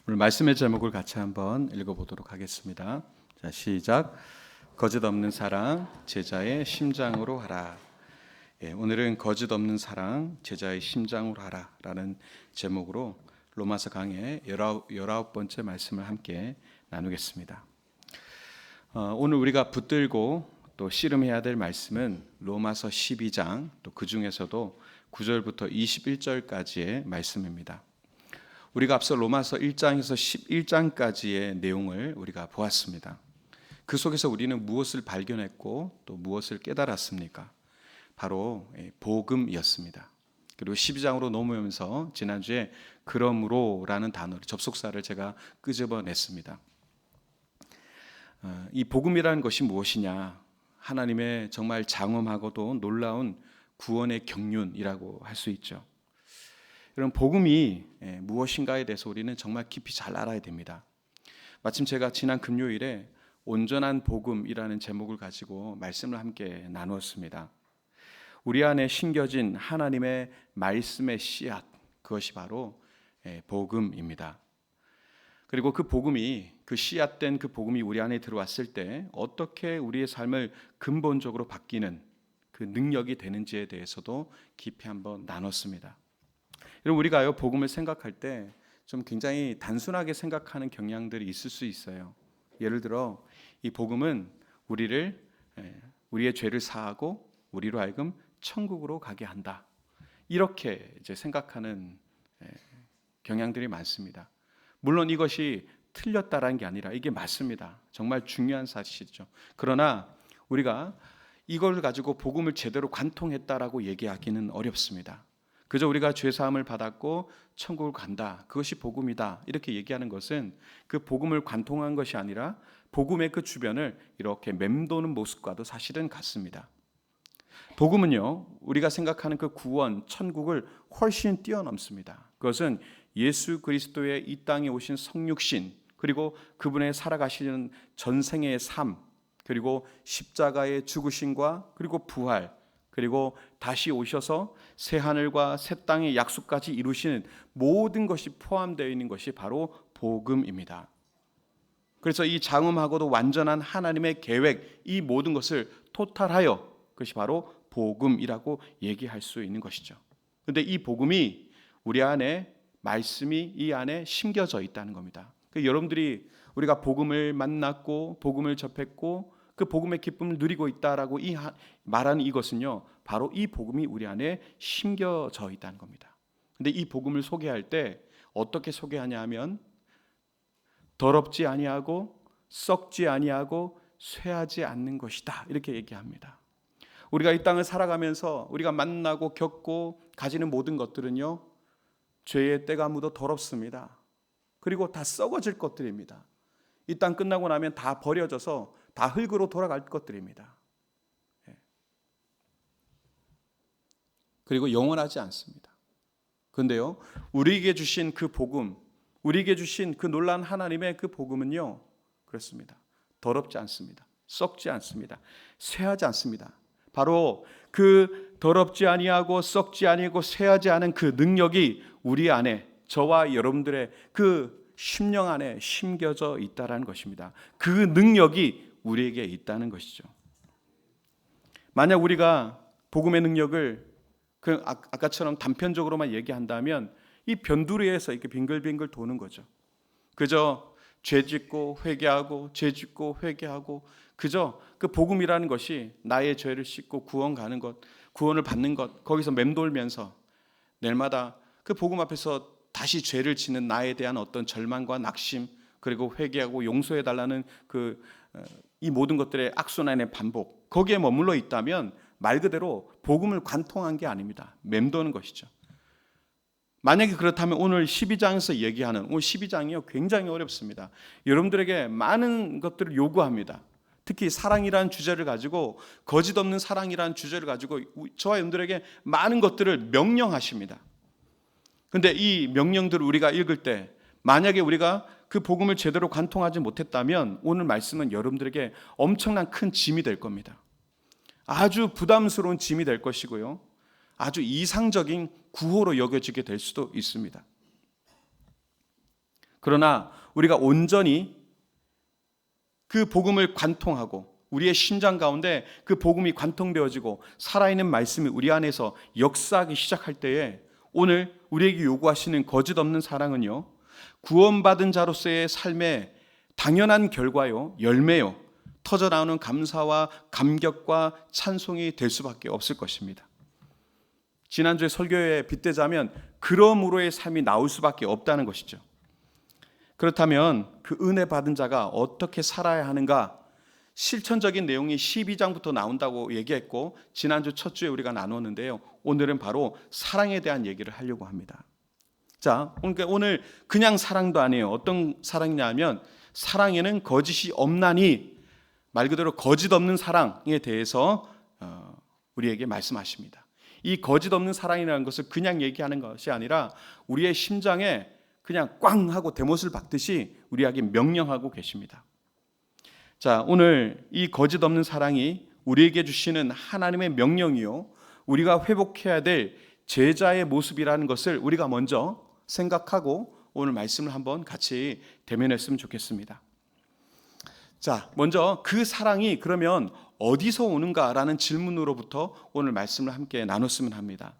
오늘 말씀의 제목을 같이 한번 읽어보도록 하겠습니다. 자, 시작. 거짓 없는 사랑, 제자의 심장으로 하라. 오늘은 거짓 없는 사랑, 제자의 심장으로 하라라는 제목으로 로마서 강의 19번째 말씀을 함께 나누겠습니다. 오늘 우리가 붙들고 또 씨름해야 될 말씀은 로마서 12장, 또 그 중에서도 9절부터 21절까지의 말씀입니다. 우리가 앞서 로마서 1장에서 11장까지의 내용을 우리가 보았습니다. 그 속에서 우리는 무엇을 발견했고 또 무엇을 깨달았습니까? 바로 복음이었습니다. 그리고 12장으로 넘어오면서 지난주에 그러므로라는 단어를 접속사를 제가 끄집어냈습니다. 이 복음이라는 것이 무엇이냐? 하나님의 정말 장엄하고도 놀라운 구원의 경륜이라고 할 수 있죠. 이런 복음이 무엇인가에 대해서 우리는 정말 깊이 잘 알아야 됩니다. 마침 제가 지난 금요일에 온전한 복음이라는 제목을 가지고 말씀을 함께 나누었습니다. 우리 안에 심겨진 하나님의 말씀의 씨앗, 그것이 바로 복음입니다. 그리고 그 복음이, 그 씨앗된 그 복음이 우리 안에 들어왔을 때 어떻게 우리의 삶을 근본적으로 바뀌는 그 능력이 되는지에 대해서도 깊이 한번 나눴습니다. 여러분, 우리가요 복음을 생각할 때 좀 굉장히 단순하게 생각하는 경향들이 있을 수 있어요. 예를 들어 이 복음은 우리의 죄를 사하고 우리로 하여금 천국으로 가게 한다, 이렇게 이제 생각하는 경향들이 많습니다. 물론 이것이 틀렸다라는 게 아니라 이게 맞습니다. 정말 중요한 사실이죠. 그러나 우리가 이걸 가지고 복음을 제대로 관통했다라고 얘기하기는 어렵습니다. 그저 우리가 죄사함을 받았고 천국을 간다, 그것이 복음이다, 이렇게 얘기하는 것은 그 복음을 관통한 것이 아니라 복음의 그 주변을 이렇게 맴도는 모습과도 사실은 같습니다. 복음은요, 우리가 생각하는 그 구원, 천국을 훨씬 뛰어넘습니다. 그것은 예수 그리스도의 이 땅에 오신 성육신, 그리고 그분의 살아가시는 전생의 삶, 그리고 십자가의 죽으심과 그리고 부활, 그리고 다시 오셔서 새 하늘과 새 땅의 약속까지 이루시는 모든 것이 포함되어 있는 것이 바로 복음입니다. 그래서 이 장엄하고도 완전한 하나님의 계획, 이 모든 것을 토탈하여 그것이 바로 복음이라고 얘기할 수 있는 것이죠. 그런데 이 복음이 우리 안에, 말씀이 이 안에 심겨져 있다는 겁니다. 여러분들이 우리가 복음을 만났고 복음을 접했고 그 복음의 기쁨을 누리고 있다라고 말하는 이것은요, 바로 이 복음이 우리 안에 심겨져 있다는 겁니다. 근데 이 복음을 소개할 때 어떻게 소개하냐 하면 더럽지 아니하고 썩지 아니하고 쇠하지 않는 것이다, 이렇게 얘기합니다. 우리가 이 땅을 살아가면서 우리가 만나고 겪고 가지는 모든 것들은요, 죄의 때가 묻어 더럽습니다. 그리고 다 썩어질 것들입니다. 이 땅 끝나고 나면 다 버려져서 다 흙으로 돌아갈 것들입니다. 그리고 영원하지 않습니다. 그런데요, 우리에게 주신 그 복음, 우리에게 주신 그 놀라운 하나님의 그 복음은요, 그렇습니다. 더럽지 않습니다. 썩지 않습니다. 쇠하지 않습니다. 바로 그 더럽지 아니하고 썩지 아니하고 쇠하지 않은 그 능력이 우리 안에, 저와 여러분들의 그 심령 안에 심겨져 있다는 것입니다. 그 능력이 우리에게 있다는 것이죠. 만약 우리가 복음의 능력을 아까처럼 단편적으로만 얘기한다면 이 변두리에서 이렇게 빙글빙글 도는 거죠. 그저 죄 짓고 회개하고 죄 짓고 회개하고, 그저 그 복음이라는 것이 나의 죄를 씻고 구원 가는 것, 구원을 받는 것, 거기서 맴돌면서 내일마다 그 복음 앞에서 다시 죄를 짓는 나에 대한 어떤 절망과 낙심, 그리고 회개하고 용서해 달라는 이 모든 것들의 악순환의 반복, 거기에 머물러 있다면 말 그대로 복음을 관통한 게 아닙니다. 맴도는 것이죠. 만약에 그렇다면 오늘 12장에서 얘기하는, 오늘 12장이요 굉장히 어렵습니다. 여러분들에게 많은 것들을 요구합니다. 특히 사랑이라는 주제를 가지고, 거짓 없는 사랑이라는 주제를 가지고 저와 여러분들에게 많은 것들을 명령하십니다. 그런데 이 명령들을 우리가 읽을 때 만약에 우리가 그 복음을 제대로 관통하지 못했다면 오늘 말씀은 여러분들에게 엄청난 큰 짐이 될 겁니다. 아주 부담스러운 짐이 될 것이고요, 아주 이상적인 구호로 여겨지게 될 수도 있습니다. 그러나 우리가 온전히 그 복음을 관통하고 우리의 심장 가운데 그 복음이 관통되어지고 살아있는 말씀이 우리 안에서 역사하기 시작할 때에 오늘 우리에게 요구하시는 거짓 없는 사랑은요, 구원받은 자로서의 삶의 당연한 결과요, 열매요, 터져나오는 감사와 감격과 찬송이 될 수밖에 없을 것입니다. 지난주에 설교에 빗대자면 그러므로의 삶이 나올 수밖에 없다는 것이죠. 그렇다면 그 은혜 받은 자가 어떻게 살아야 하는가, 실천적인 내용이 12장부터 나온다고 얘기했고 지난주 첫 주에 우리가 나눴는데요, 오늘은 바로 사랑에 대한 얘기를 하려고 합니다. 자, 그러니까 오늘 그냥 사랑도 아니에요. 어떤 사랑이냐 하면 사랑에는 거짓이 없나니, 말 그대로 거짓 없는 사랑에 대해서 우리에게 말씀하십니다. 이 거짓 없는 사랑이라는 것을 그냥 얘기하는 것이 아니라 우리의 심장에 그냥 꽝 하고 대못을 박듯이 우리에게 명령하고 계십니다. 자, 오늘 이 거짓 없는 사랑이 우리에게 주시는 하나님의 명령이요, 우리가 회복해야 될 제자의 모습이라는 것을 우리가 먼저 생각하고 오늘 말씀을 한번 같이 대면했으면 좋겠습니다. 자, 먼저 그 사랑이 그러면 어디서 오는가라는 질문으로부터 오늘 말씀을 함께 나눴으면 합니다.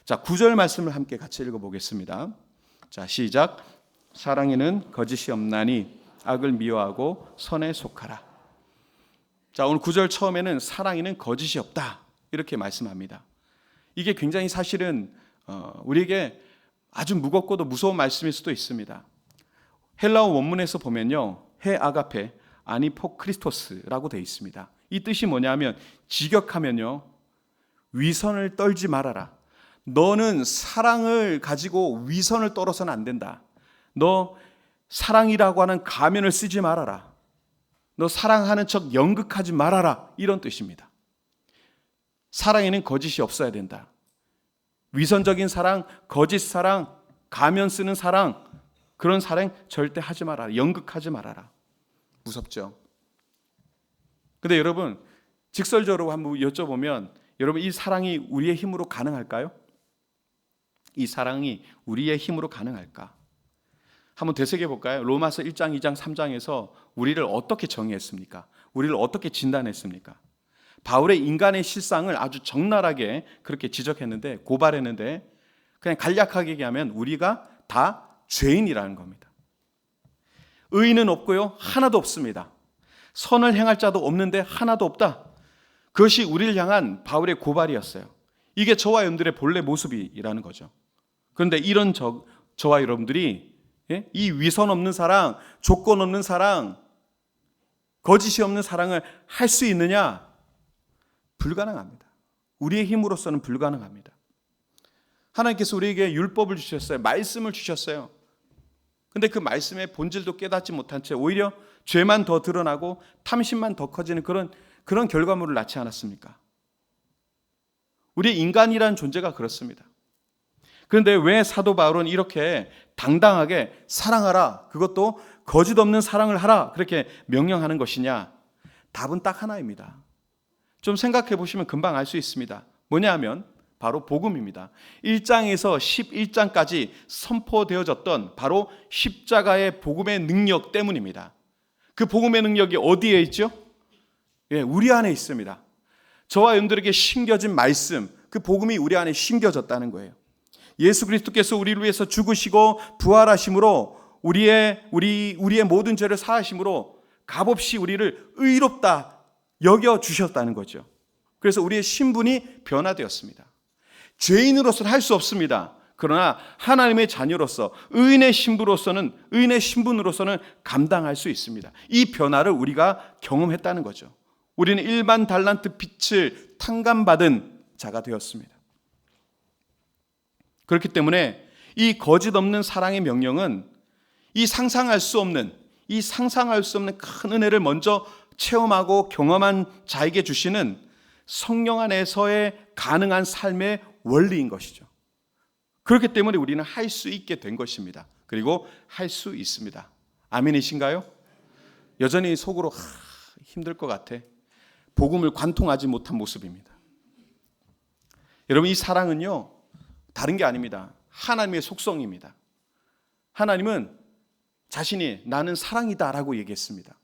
자, 9절 말씀을 함께 같이 읽어보겠습니다. 자, 시작. 사랑에는 거짓이 없나니 악을 미워하고 선에 속하라. 자, 오늘 9절 처음에는 사랑에는 거짓이 없다 이렇게 말씀합니다. 이게 굉장히 사실은 우리에게 아주 무겁고도 무서운 말씀일 수도 있습니다. 헬라어 원문에서 보면요, 헤 아가페 아니포 크리스토스라고 되어 있습니다. 이 뜻이 뭐냐면 직역하면요, 위선을 떨지 말아라. 너는 사랑을 가지고 위선을 떨어서는 안 된다. 너 사랑이라고 하는 가면을 쓰지 말아라. 너 사랑하는 척 연극하지 말아라. 이런 뜻입니다. 사랑에는 거짓이 없어야 된다. 위선적인 사랑, 거짓 사랑, 가면 쓰는 사랑, 그런 사랑 절대 하지 말아라. 연극하지 말아라. 무섭죠? 근데 여러분, 직설적으로 한번 여쭤보면, 여러분 이 사랑이 우리의 힘으로 가능할까요? 이 사랑이 우리의 힘으로 가능할까? 한번 되새겨 볼까요? 로마서 1장, 2장, 3장에서 우리를 어떻게 정의했습니까? 우리를 어떻게 진단했습니까? 바울의 인간의 실상을 아주 적나라하게 그렇게 지적했는데, 고발했는데, 그냥 간략하게 얘기하면 우리가 다 죄인이라는 겁니다. 의인은 없고요, 하나도 없습니다. 선을 행할 자도 없는데 하나도 없다. 그것이 우리를 향한 바울의 고발이었어요. 이게 저와 여러분들의 본래 모습이라는 거죠. 그런데 이런 저와 여러분들이 이 위선 없는 사랑, 조건 없는 사랑, 거짓이 없는 사랑을 할 수 있느냐? 불가능합니다. 우리의 힘으로서는 불가능합니다. 하나님께서 우리에게 율법을 주셨어요. 말씀을 주셨어요. 근데 그 말씀의 본질도 깨닫지 못한 채 오히려 죄만 더 드러나고 탐심만 더 커지는 그런 결과물을 낳지 않았습니까? 우리 인간이라는 존재가 그렇습니다. 그런데 왜 사도 바울은 이렇게 당당하게 사랑하라, 그것도 거짓 없는 사랑을 하라, 그렇게 명령하는 것이냐? 답은 딱 하나입니다. 좀 생각해 보시면 금방 알 수 있습니다. 뭐냐 하면 바로 복음입니다. 1장에서 11장까지 선포되어졌던 바로 십자가의 복음의 능력 때문입니다. 그 복음의 능력이 어디에 있죠? 우리 안에 있습니다. 저와 여러분들에게 심겨진 말씀, 그 복음이 우리 안에 심겨졌다는 거예요. 예수 그리스도께서 우리를 위해서 죽으시고 부활하심으로 우리의 모든 죄를 사하심으로 값없이 우리를 의롭다 여겨 주셨다는 거죠. 그래서 우리의 신분이 변화되었습니다. 죄인으로서는 할 수 없습니다. 그러나 하나님의 자녀로서 의인의 신분으로서는 감당할 수 있습니다. 이 변화를 우리가 경험했다는 거죠. 우리는 일반 달란트 빛을 탕감받은 자가 되었습니다. 그렇기 때문에 이 거짓 없는 사랑의 명령은 이 상상할 수 없는 큰 은혜를 먼저 체험하고 경험한 자에게 주시는 성령 안에서의 가능한 삶의 원리인 것이죠. 그렇기 때문에 우리는 할 수 있게 된 것입니다. 그리고 할 수 있습니다. 아멘이신가요? 여전히 속으로 힘들 것 같아. 복음을 관통하지 못한 모습입니다. 여러분, 이 사랑은요, 다른 게 아닙니다. 하나님의 속성입니다. 하나님은 자신이 나는 사랑이다라고 얘기했습니다.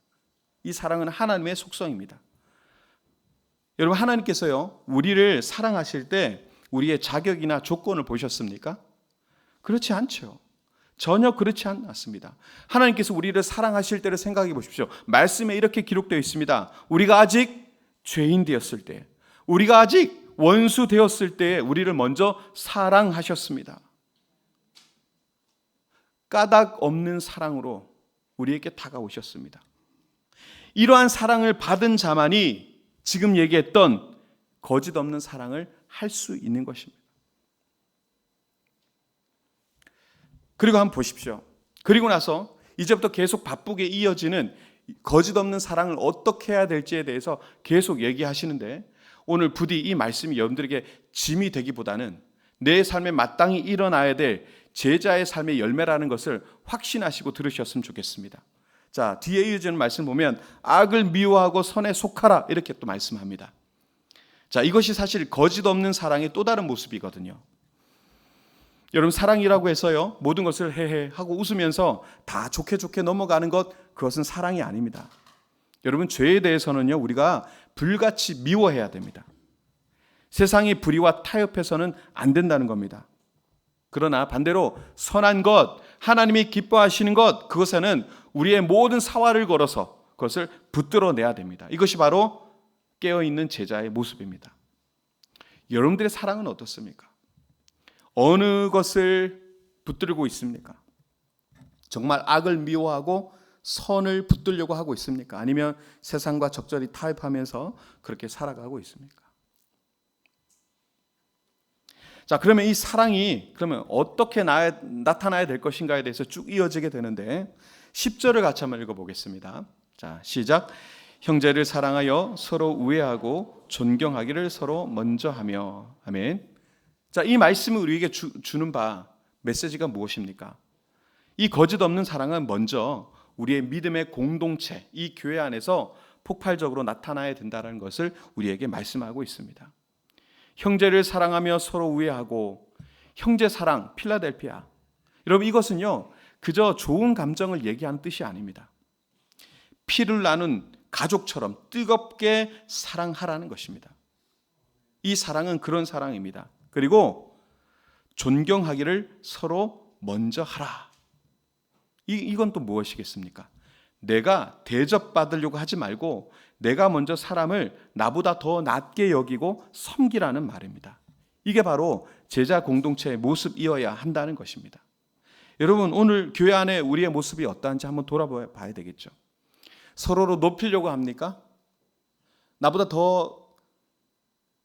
이 사랑은 하나님의 속성입니다. 여러분, 하나님께서요, 우리를 사랑하실 때 우리의 자격이나 조건을 보셨습니까? 그렇지 않죠. 전혀 그렇지 않습니다. 하나님께서 우리를 사랑하실 때를 생각해 보십시오. 말씀에 이렇게 기록되어 있습니다. 우리가 아직 죄인 되었을 때, 우리가 아직 원수 되었을 때에 우리를 먼저 사랑하셨습니다. 까닭 없는 사랑으로 우리에게 다가오셨습니다. 이러한 사랑을 받은 자만이 지금 얘기했던 거짓 없는 사랑을 할 수 있는 것입니다. 그리고 한번 보십시오. 그리고 나서 이제부터 계속 바쁘게 이어지는 거짓 없는 사랑을 어떻게 해야 될지에 대해서 계속 얘기하시는데, 오늘 부디 이 말씀이 여러분들에게 짐이 되기보다는 내 삶에 마땅히 일어나야 될 제자의 삶의 열매라는 것을 확신하시고 들으셨으면 좋겠습니다. 자, 뒤에 이어지는 말씀 보면 악을 미워하고 선에 속하라 이렇게 또 말씀합니다. 자, 이것이 사실 거짓 없는 사랑의 또 다른 모습이거든요. 여러분, 사랑이라고 해서요, 모든 것을 헤헤 하고 웃으면서 다 좋게 좋게 넘어가는 것, 그것은 사랑이 아닙니다. 여러분, 죄에 대해서는요, 우리가 불같이 미워해야 됩니다. 세상의 불의와 타협해서는 안 된다는 겁니다. 그러나 반대로 선한 것, 하나님이 기뻐하시는 것, 그것에는 우리의 모든 사활을 걸어서 그것을 붙들어내야 됩니다. 이것이 바로 깨어있는 제자의 모습입니다. 여러분들의 사랑은 어떻습니까? 어느 것을 붙들고 있습니까? 정말 악을 미워하고 선을 붙들려고 하고 있습니까? 아니면 세상과 적절히 타협하면서 그렇게 살아가고 있습니까? 자, 그러면 이 사랑이 그러면 어떻게 나타나야 될 것인가에 대해서 쭉 이어지게 되는데, 10절을 같이 한번 읽어보겠습니다. 자, 시작. 형제를 사랑하여 서로 우애하고 존경하기를 서로 먼저 하며. 아멘. 자, 이 말씀을 우리에게 주는 바 메시지가 무엇입니까? 이 거짓 없는 사랑은 먼저 우리의 믿음의 공동체, 이 교회 안에서 폭발적으로 나타나야 된다는 것을 우리에게 말씀하고 있습니다. 형제를 사랑하며 서로 우애하고, 형제 사랑, 필라델피아. 여러분, 이것은요, 그저 좋은 감정을 얘기하는 뜻이 아닙니다. 피를 나눈 가족처럼 뜨겁게 사랑하라는 것입니다. 이 사랑은 그런 사랑입니다. 그리고 존경하기를 서로 먼저 하라. 이건 또 무엇이겠습니까? 내가 대접받으려고 하지 말고 내가 먼저 사람을 나보다 더 낮게 여기고 섬기라는 말입니다. 이게 바로 제자 공동체의 모습이어야 한다는 것입니다. 여러분, 오늘 교회 안에 우리의 모습이 어떠한지 한번 돌아봐야 되겠죠. 서로를 높이려고 합니까? 나보다 더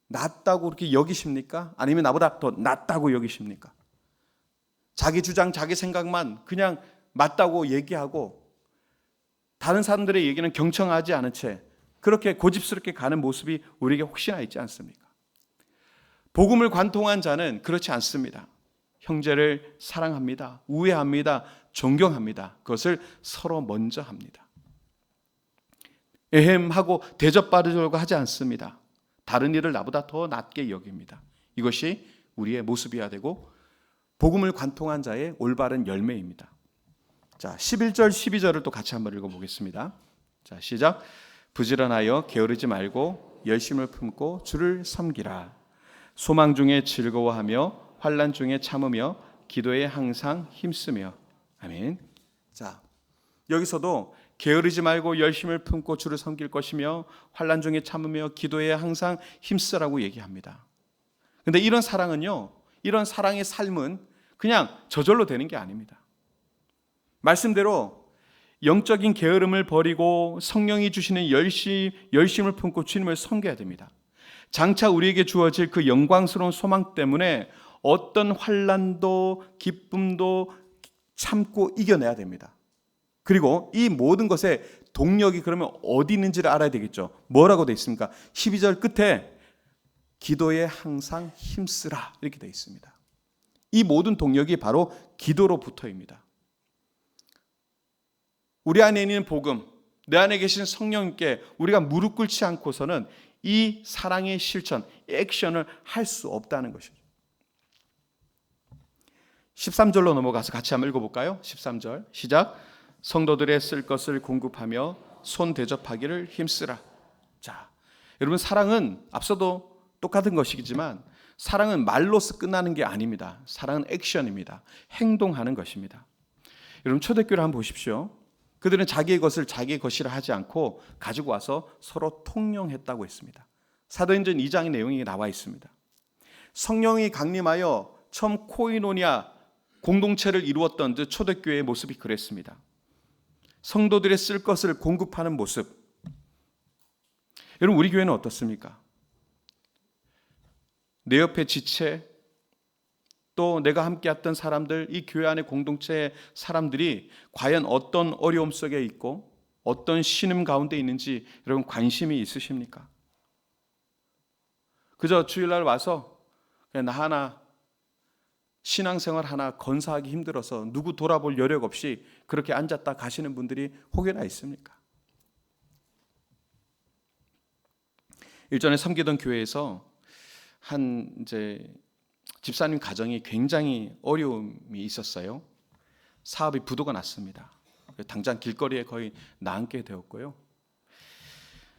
낫다고 그렇게 여기십니까? 아니면 나보다 더 낫다고 여기십니까? 자기 주장, 자기 생각만 그냥 맞다고 얘기하고 다른 사람들의 얘기는 경청하지 않은 채 그렇게 고집스럽게 가는 모습이 우리에게 혹시나 있지 않습니까? 복음을 관통한 자는 그렇지 않습니다. 형제를 사랑합니다. 우애합니다. 존경합니다. 그것을 서로 먼저 합니다. 에헴하고 대접받으려고 하지 않습니다. 다른 일을 나보다 더 낮게 여깁니다. 이것이 우리의 모습이어야 되고 복음을 관통한 자의 올바른 열매입니다. 자, 11절 12절을 또 같이 한번 읽어보겠습니다. 자, 시작. 부지런하여 게으르지 말고 열심을 품고 주를 섬기라. 소망 중에 즐거워하며 환난 중에 참으며 기도에 항상 힘쓰며. 아멘. 자, 여기서도 게으르지 말고 열심을 품고 주를 섬길 것이며 환난 중에 참으며 기도에 항상 힘쓰라고 얘기합니다. 그런데 이런 사랑은요, 이런 사랑의 삶은 그냥 저절로 되는 게 아닙니다. 말씀대로 영적인 게으름을 버리고 성령이 주시는 열심을 품고 주님을 섬겨야 됩니다. 장차 우리에게 주어질 그 영광스러운 소망 때문에 어떤 환난도 기쁨도 참고 이겨내야 됩니다. 그리고 이 모든 것의 동력이 그러면 어디 있는지를 알아야 되겠죠. 뭐라고 되어 있습니까? 12절 끝에 기도에 항상 힘쓰라 이렇게 되어 있습니다. 이 모든 동력이 바로 기도로부터입니다. 우리 안에 있는 복음, 내 안에 계신 성령님께 우리가 무릎 꿇지 않고서는 이 사랑의 실천, 액션을 할 수 없다는 것이죠. 13절로 넘어가서 같이 한번 읽어볼까요? 13절 시작. 성도들의 쓸 것을 공급하며 손 대접하기를 힘쓰라. 자, 여러분, 사랑은 앞서도 똑같은 것이지만 사랑은 말로서 끝나는 게 아닙니다. 사랑은 액션입니다. 행동하는 것입니다. 여러분, 초대교회를 한번 보십시오. 그들은 자기의 것을 자기의 것이라 하지 않고 가지고 와서 서로 통용했다고 했습니다. 사도행전 2장의 내용이 나와 있습니다. 성령이 강림하여 처음 코이노니아 공동체를 이루었던 그 초대교회의 모습이 그랬습니다. 성도들의 쓸 것을 공급하는 모습. 여러분, 우리 교회는 어떻습니까? 내 옆에 지체, 또 내가 함께했던 사람들, 이 교회 안의 공동체의 사람들이 과연 어떤 어려움 속에 있고 어떤 신음 가운데 있는지 여러분 관심이 있으십니까? 그저 주일날 와서 그냥 나 하나 신앙생활 하나 건사하기 힘들어서 누구 돌아볼 여력 없이 그렇게 앉았다 가시는 분들이 혹여나 있습니까? 일전에 섬기던 교회에서 한 이제 집사님 가정이 굉장히 어려움이 있었어요. 사업이 부도가 났습니다. 당장 길거리에 거의 나앉게 되었고요.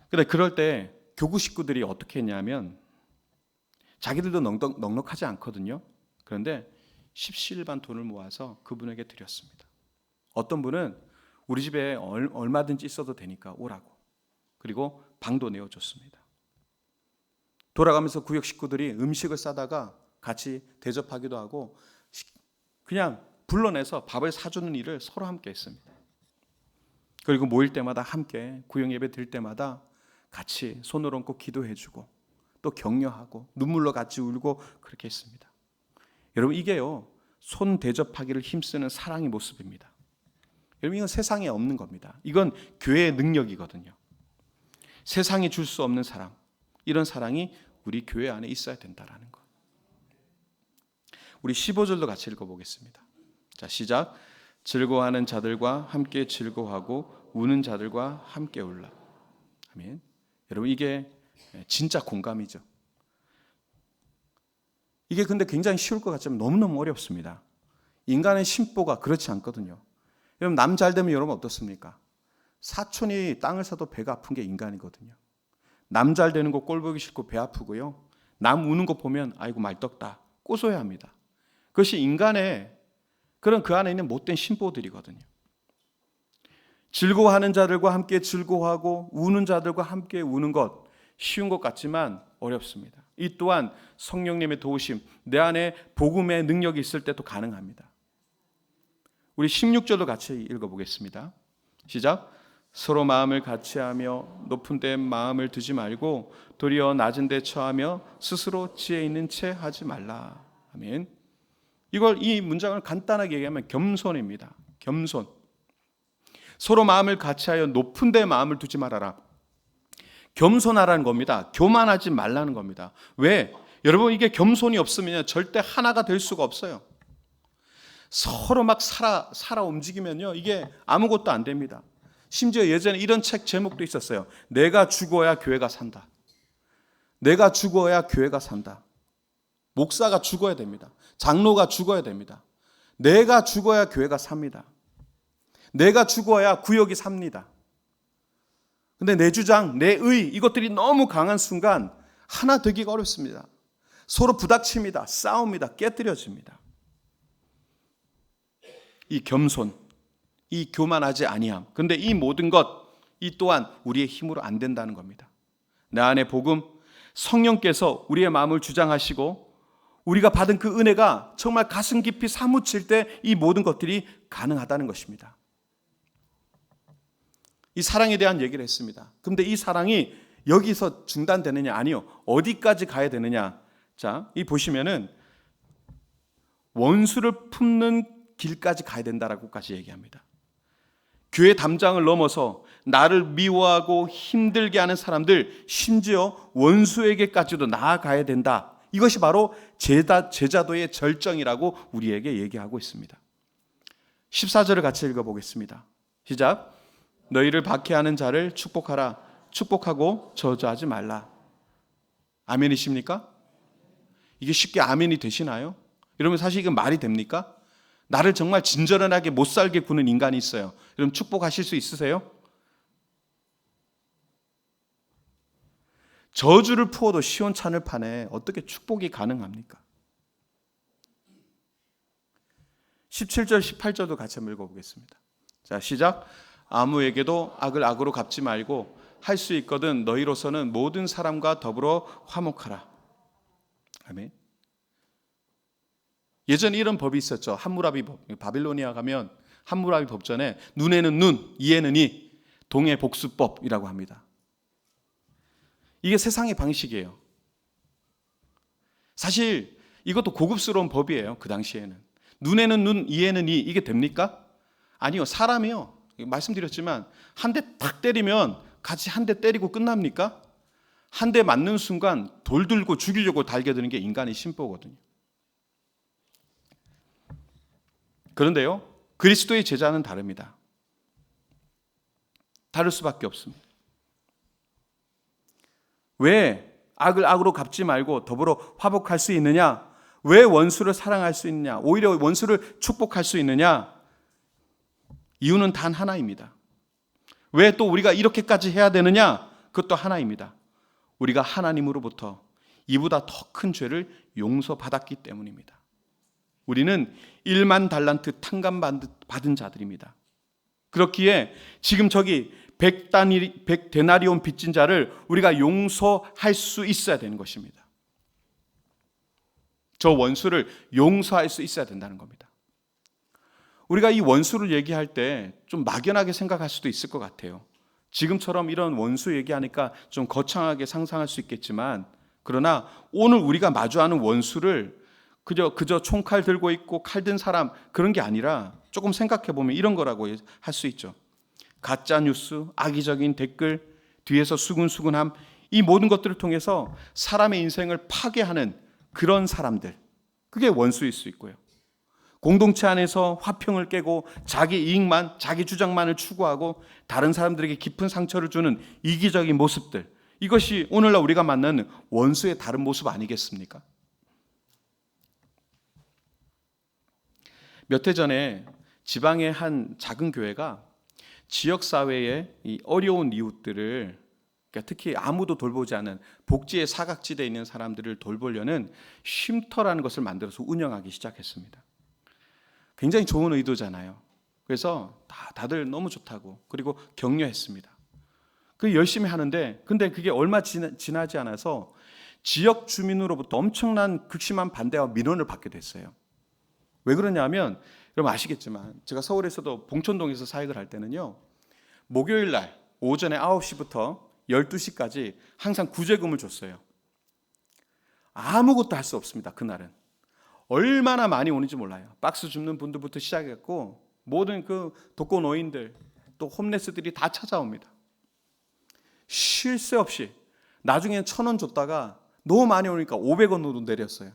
근데 그럴 때 교구 식구들이 어떻게 했냐면 자기들도 넉넉하지 않거든요. 그런데 십시일반 돈을 모아서 그분에게 드렸습니다. 어떤 분은 우리 집에 얼마든지 있어도 되니까 오라고. 그리고 방도 내어줬습니다. 돌아가면서 구역 식구들이 음식을 싸다가 같이 대접하기도 하고 그냥 불러내서 밥을 사주는 일을 서로 함께 했습니다. 그리고 모일 때마다 함께 구역 예배 드릴 때마다 같이 손을 얹고 기도해주고 또 격려하고 눈물로 같이 울고 그렇게 했습니다. 여러분, 이게요 손 대접하기를 힘쓰는 사랑의 모습입니다. 여러분, 이건 세상에 없는 겁니다. 이건 교회의 능력이거든요. 세상이 줄 수 없는 사랑, 이런 사랑이 우리 교회 안에 있어야 된다라는 것. 우리 15절도 같이 읽어보겠습니다. 자, 시작. 즐거워하는 자들과 함께 즐거워하고 우는 자들과 함께 울라. 아멘. 여러분, 이게 진짜 공감이죠. 이게 근데 굉장히 쉬울 것 같지만 너무너무 어렵습니다. 인간의 심보가 그렇지 않거든요. 여러분, 남 잘 되면 여러분 어떻습니까? 사촌이 땅을 사도 배가 아픈 게 인간이거든요. 남 잘 되는 거 꼴 보기 싫고 배 아프고요. 남 우는 거 보면 아이고 말떡다 꼬소야 합니다. 그것이 인간의 그런 그 안에 있는 못된 심보들이거든요. 즐거워하는 자들과 함께 즐거워하고 우는 자들과 함께 우는 것, 쉬운 것 같지만 어렵습니다. 이 또한 성령님의 도우심, 내 안에 복음의 능력이 있을 때도 가능합니다. 우리 16절도 같이 읽어보겠습니다. 시작. 서로 마음을 같이하며 높은 데 마음을 두지 말고 도리어 낮은 데 처하며 스스로 지혜 있는 채 하지 말라. 아멘. 이 문장을 간단하게 얘기하면 겸손입니다. 겸손. 서로 마음을 같이하여 높은 데 마음을 두지 말아라. 겸손하라는 겁니다. 교만하지 말라는 겁니다. 왜? 여러분, 이게 겸손이 없으면 절대 하나가 될 수가 없어요. 서로 막 살아 움직이면요, 이게 아무것도 안 됩니다. 심지어 예전에 이런 책 제목도 있었어요. 내가 죽어야 교회가 산다. 내가 죽어야 교회가 산다. 목사가 죽어야 됩니다. 장로가 죽어야 됩니다. 내가 죽어야 교회가 삽니다. 내가 죽어야 구역이 삽니다. 근데 내 주장, 내 의, 이것들이 너무 강한 순간 하나 되기가 어렵습니다. 서로 부닥칩니다. 싸웁니다. 깨뜨려집니다. 이 겸손, 이 교만하지 아니함. 근데 이 모든 것, 이 또한 우리의 힘으로 안 된다는 겁니다. 내 안에 복음, 성령께서 우리의 마음을 주장하시고 우리가 받은 그 은혜가 정말 가슴 깊이 사무칠 때 이 모든 것들이 가능하다는 것입니다. 이 사랑에 대한 얘기를 했습니다. 그런데 이 사랑이 여기서 중단되느냐? 아니요. 어디까지 가야 되느냐? 자, 이 보시면은 원수를 품는 길까지 가야 된다라고까지 얘기합니다. 교회 담장을 넘어서 나를 미워하고 힘들게 하는 사람들, 심지어 원수에게까지도 나아가야 된다. 이것이 바로 제자도의 절정이라고 우리에게 얘기하고 있습니다. 14절을 같이 읽어보겠습니다. 시작. 너희를 박해하는 자를 축복하라. 축복하고 저주하지 말라. 아멘이십니까? 이게 쉽게 아멘이 되시나요? 여러분, 사실 이건 말이 됩니까? 나를 정말 진저런하게 못 살게 구는 인간이 있어요. 여러분 축복하실 수 있으세요? 저주를 부어도 시원찮을 판에 어떻게 축복이 가능합니까? 17절 18절도 같이 한번 읽어보겠습니다. 자, 시작. 아무에게도 악을 악으로 갚지 말고 할 수 있거든 너희로서는 모든 사람과 더불어 화목하라. 아멘. 예전에 이런 법이 있었죠. 함무라비 법. 바빌로니아 가면 함무라비 법전에 눈에는 눈, 이에는 이, 동해 복수법이라고 합니다. 이게 세상의 방식이에요. 사실 이것도 고급스러운 법이에요. 그 당시에는. 눈에는 눈, 이에는 이, 이게 됩니까? 아니요. 사람이요. 말씀드렸지만 한 대 탁 때리면 같이 한 대 때리고 끝납니까? 한 대 맞는 순간 돌 들고 죽이려고 달겨드는 게 인간의 심보거든요. 그런데요, 그리스도의 제자는 다릅니다. 다를 수밖에 없습니다. 왜 악을 악으로 갚지 말고 더불어 화목할 수 있느냐? 왜 원수를 사랑할 수 있느냐? 오히려 원수를 축복할 수 있느냐? 이유는 단 하나입니다. 왜 또 우리가 이렇게까지 해야 되느냐? 그것도 하나입니다. 우리가 하나님으로부터 이보다 더 큰 죄를 용서받았기 때문입니다. 우리는 1만 달란트 탕감받은 자들입니다. 그렇기에 지금 저기 100데나리온 빚진 자를 우리가 용서할 수 있어야 되는 것입니다. 저 원수를 용서할 수 있어야 된다는 겁니다. 우리가 이 원수를 얘기할 때 좀 막연하게 생각할 수도 있을 것 같아요. 지금처럼 이런 원수 얘기하니까 좀 거창하게 상상할 수 있겠지만, 그러나 오늘 우리가 마주하는 원수를 그저 총칼 들고 있고 칼 든 사람, 그런 게 아니라 조금 생각해 보면 이런 거라고 할 수 있죠. 가짜 뉴스, 악의적인 댓글, 뒤에서 수근수근함, 이 모든 것들을 통해서 사람의 인생을 파괴하는 그런 사람들, 그게 원수일 수 있고요. 공동체 안에서 화평을 깨고 자기 이익만, 자기 주장만을 추구하고 다른 사람들에게 깊은 상처를 주는 이기적인 모습들, 이것이 오늘날 우리가 만나는 원수의 다른 모습 아니겠습니까? 몇 해 전에 지방의 한 작은 교회가 지역사회의 이 어려운 이웃들을, 그러니까 특히 아무도 돌보지 않은 복지의 사각지대에 있는 사람들을 돌보려는 쉼터라는 것을 만들어서 운영하기 시작했습니다. 굉장히 좋은 의도잖아요. 그래서 다들 너무 좋다고, 그리고 격려했습니다. 그 열심히 하는데, 근데 그게 얼마 지나지 않아서 지역 주민으로부터 엄청난 극심한 반대와 민원을 받게 됐어요. 왜 그러냐면, 여러분 아시겠지만 제가 서울에서도 봉천동에서 사역을 할 때는요, 목요일 날 오전에 9시부터 12시까지 항상 구제금을 줬어요. 아무것도 할 수 없습니다. 그날은 얼마나 많이 오는지 몰라요. 박스 줍는 분들부터 시작했고 모든 그 독거노인들 또 홈레스들이 다 찾아옵니다. 쉴 새 없이. 나중엔 1,000원 줬다가 너무 많이 오니까 500원으로 내렸어요.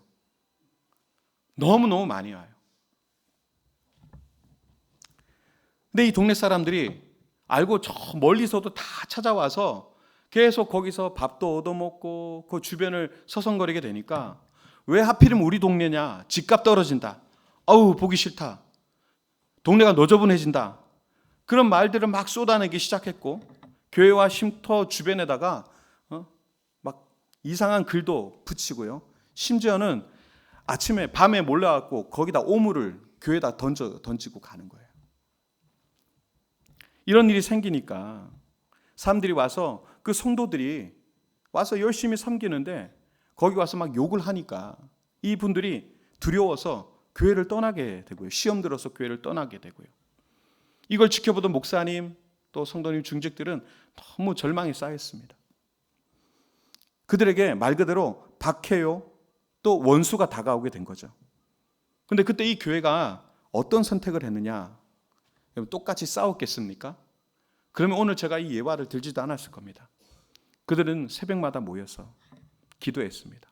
너무너무 많이 와요. 근데 이 동네 사람들이 알고 저 멀리서도 다 찾아와서 계속 거기서 밥도 얻어먹고 그 주변을 서성거리게 되니까, 왜 하필이면 우리 동네냐, 집값 떨어진다, 아우 보기 싫다, 동네가 너저분해진다, 그런 말들을 막 쏟아내기 시작했고, 교회와 쉼터 주변에다가 막 이상한 글도 붙이고요. 심지어는 아침에 밤에 몰려갖고 거기다 오물을 교회에다 던지고 가는 거예요. 이런 일이 생기니까 사람들이 와서, 그 성도들이 와서 열심히 섬기는데 거기 와서 막 욕을 하니까 이분들이 두려워서 교회를 떠나게 되고요. 시험 들어서 교회를 떠나게 되고요. 이걸 지켜보던 목사님 또 성도님 중직들은 너무 절망에 쌓였습니다. 그들에게 말 그대로 박해요, 또 원수가 다가오게 된 거죠. 그런데 그때 이 교회가 어떤 선택을 했느냐? 똑같이 싸웠겠습니까? 그러면 오늘 제가 이 예화를 들지도 않았을 겁니다. 그들은 새벽마다 모여서 기도했습니다.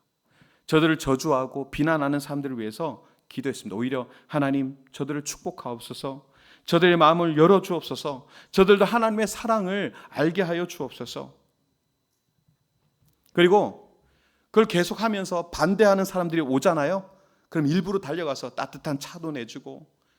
저들을 저주하고 비난하는 사람들을 위해서 기도했습니다. 오히려 하나님, 저들을 축복하옵소서, 저들의 마음을 열어주옵소서, 저들도 하나님의 사랑을 알게 하여 주옵소서. 그리고 그걸 계속하면서 반대하는 사람들이 오잖아요. 그럼 일부러 달려가서 따뜻한 차도 내주고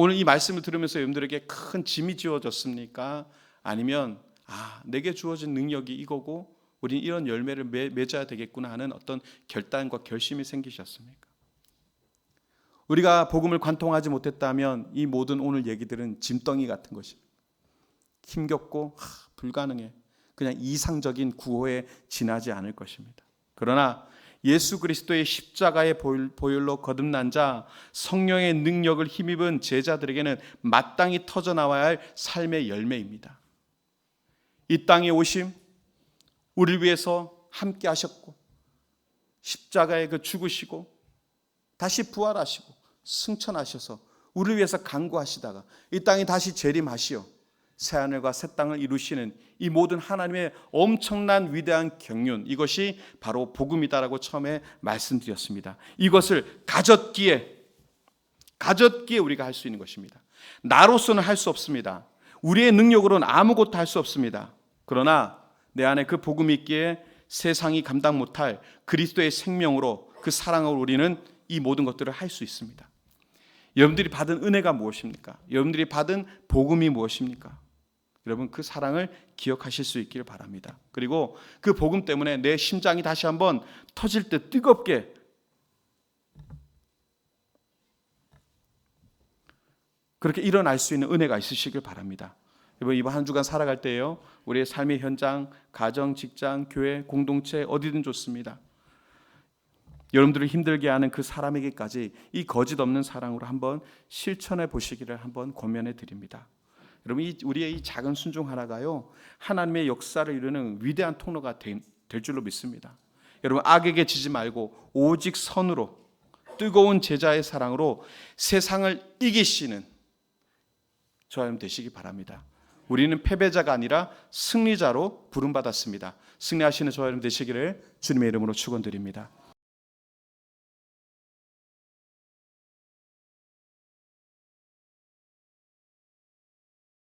오늘 이 말씀을 들으면서 여러분들에게 큰 짐이 지어졌습니까? 아니면 내게 주어진 능력이 이거고 우린 이런 열매를 맺어야 되겠구나 하는 어떤 결단과 결심이 생기셨습니까? 우리가 복음을 관통하지 못했다면 이 모든 오늘 얘기들은 짐덩이 같은 것입니다. 힘겹고 불가능해. 그냥 이상적인 구호에 지나지 않을 것입니다. 그러나 예수 그리스도의 십자가의 보혈로 거듭난 자, 성령의 능력을 힘입은 제자들에게는 마땅히 터져나와야 할 삶의 열매입니다. 이 땅에 오심, 우리를 위해서 함께 하셨고 십자가에 그 죽으시고 다시 부활하시고 승천하셔서 우리를 위해서 간구하시다가 이 땅에 다시 재림하시어 새하늘과 새 땅을 이루시는 이 모든 하나님의 엄청난 위대한 경륜, 이것이 바로 복음이다라고 처음에 말씀드렸습니다. 이것을 가졌기에 우리가 할 수 있는 것입니다. 나로서는 할 수 없습니다. 우리의 능력으로는 아무것도 할 수 없습니다. 그러나 내 안에 그 복음이 있기에 세상이 감당 못할 그리스도의 생명으로, 그 사랑으로 우리는 이 모든 것들을 할 수 있습니다. 여러분들이 받은 은혜가 무엇입니까? 여러분들이 받은 복음이 무엇입니까? 여러분, 그 사랑을 기억하실 수 있기를 바랍니다. 그리고 그 복음 때문에 내 심장이 다시 한번 터질 때 뜨겁게 그렇게 일어날 수 있는 은혜가 있으시길 바랍니다. 여러분, 이번 한 주간 살아갈 때요, 우리의 삶의 현장, 가정, 직장, 교회, 공동체 어디든 좋습니다. 여러분들을 힘들게 하는 그 사람에게까지 이 거짓 없는 사랑으로 한번 실천해 보시기를 한번 권면해 드립니다. 여러분, 우리의 이 작은 순종 하나가요, 하나님의 역사를 이루는 위대한 통로가 될 줄로 믿습니다. 여러분, 악에게 지지 말고 오직 선으로, 뜨거운 제자의 사랑으로 세상을 이기시는 저와 여러분 되시기 바랍니다. 우리는 패배자가 아니라 승리자로 부름받았습니다. 승리하시는 저와 여러분 되시기를 주님의 이름으로 축원드립니다.